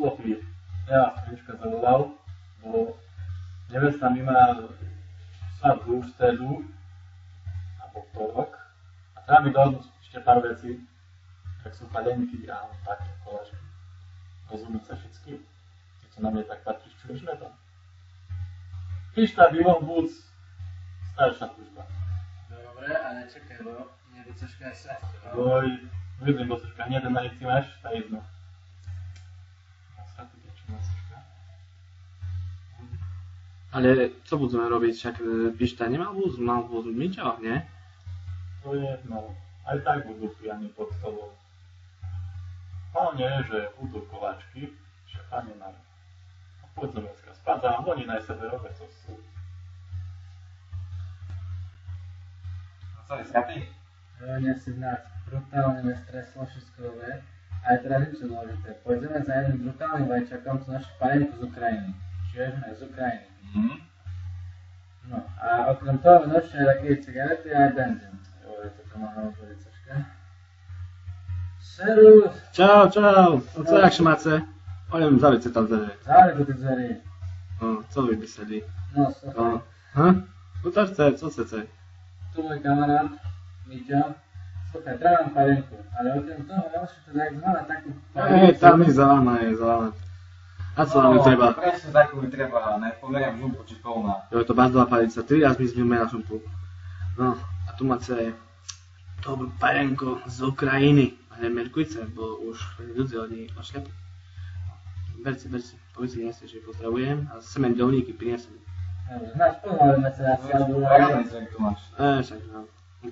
chłopie, ja Aniczkę zawołał, bo nevesta mi má svadbu v stredu a pondelok a treba mi dohodnúť ešte pár vecí, tak sú palenky a také koláčky. Rozumieť sa všetky? Keď to na mne tak patríš, čujeme to? Pišta by mohol byť staršia služba. Dobre, ale čekaj, bo mne by troška aj srasti. Oj, vidím, bo troška hneď na lici máš, tá jedno. Ale co budeme robiť? Však Pišta nemá vúz, mal vúz v Myťoch, nie? To je jedno, aj tak budú pijani pod stolom. Hlavne, že budú koláčky, že pani majú. A poďme dneska spať, a oni na sebe robia, co sú. A co, je sratý? Mňa si nás brutálne nestreslo všetko dobre. Ale teraz nič dôležité. Pôjdeme za jedným brutálnym vajčakom, co našu palenku z Ukrajiny. Čiže z Ukrajiny. No a okrem toho nočné také cigarety a aj benzín. Jo, je to kománová policačka. Serus! Čau, čau! No co jak się macie? Powiem, zawiedz tam drzwi. Zále do tych dverí. O, co wy wyseli? No, słuchaj. O, ha? No to chce, co chce? Tu môj kamarát, Miťo. Słuchaj, trávám palenku, ale okrem toho musíš to tak zvala takú Tam je zalana. A co nam treba? Presne takú mi treba, ne pomeriam žumpu, či polná. Jo, to bazdová palica, 3 raz mi zmieme na šumpu. No, a tu máte dobrú palenku z Ukrajiny. Ale merkujte, bo už ľudia oni ošľapí. Berci, powiedzcie, nie že pozdravujem a semen dolníky priniesem. Znaš, pozvali sa na svadbu. Organizujem tu máš. Však, no.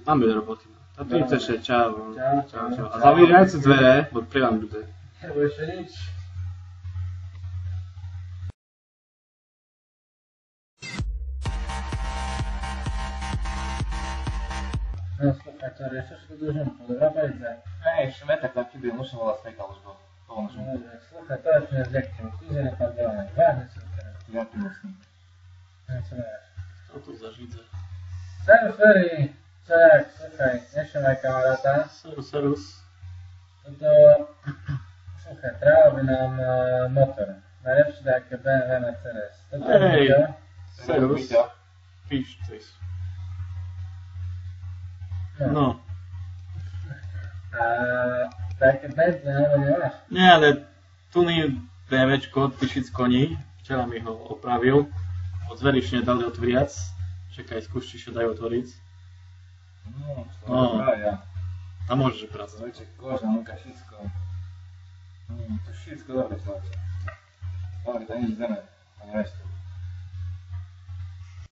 Máme do roboty. A tu chceš, čau. Čau. A zavírajte dvere, bo pri vám bude. Nebo ešte nič. No, słuchaj, co, riešeš tú žumpu, dobrá palica? Ej, šmetek tak ti by musel volať smekal už bol. Polná No, žumpa. dobre, słuchaj, to ešte nezľaknem, kúze nepadávame, vážne som teraz. Ja ti musím. No, co máš? Co to za židze? Serus, Ferry, čak, słuchaj, ešte maj kamaráta. Serus. Toto, słuchaj, treba by nám motor. Najlepší také BMW Mercedes. Toto je Ej. Miťo. Serus. Pisz coś. No. A také benzín, alebo nemáš? Nie, ale tuný BMWčko, 1000 koní, včera mi ho opravil. Od dverí ešte nedali otvoriac. Čekaj, skúš, či sa dajú otvoriť. No, No. to ja. Tam môžeš pracovať. Zojček, koža, nuka, všetko. To všetko dobre, Slavče. Dobre, to nič zeme, a nevestu.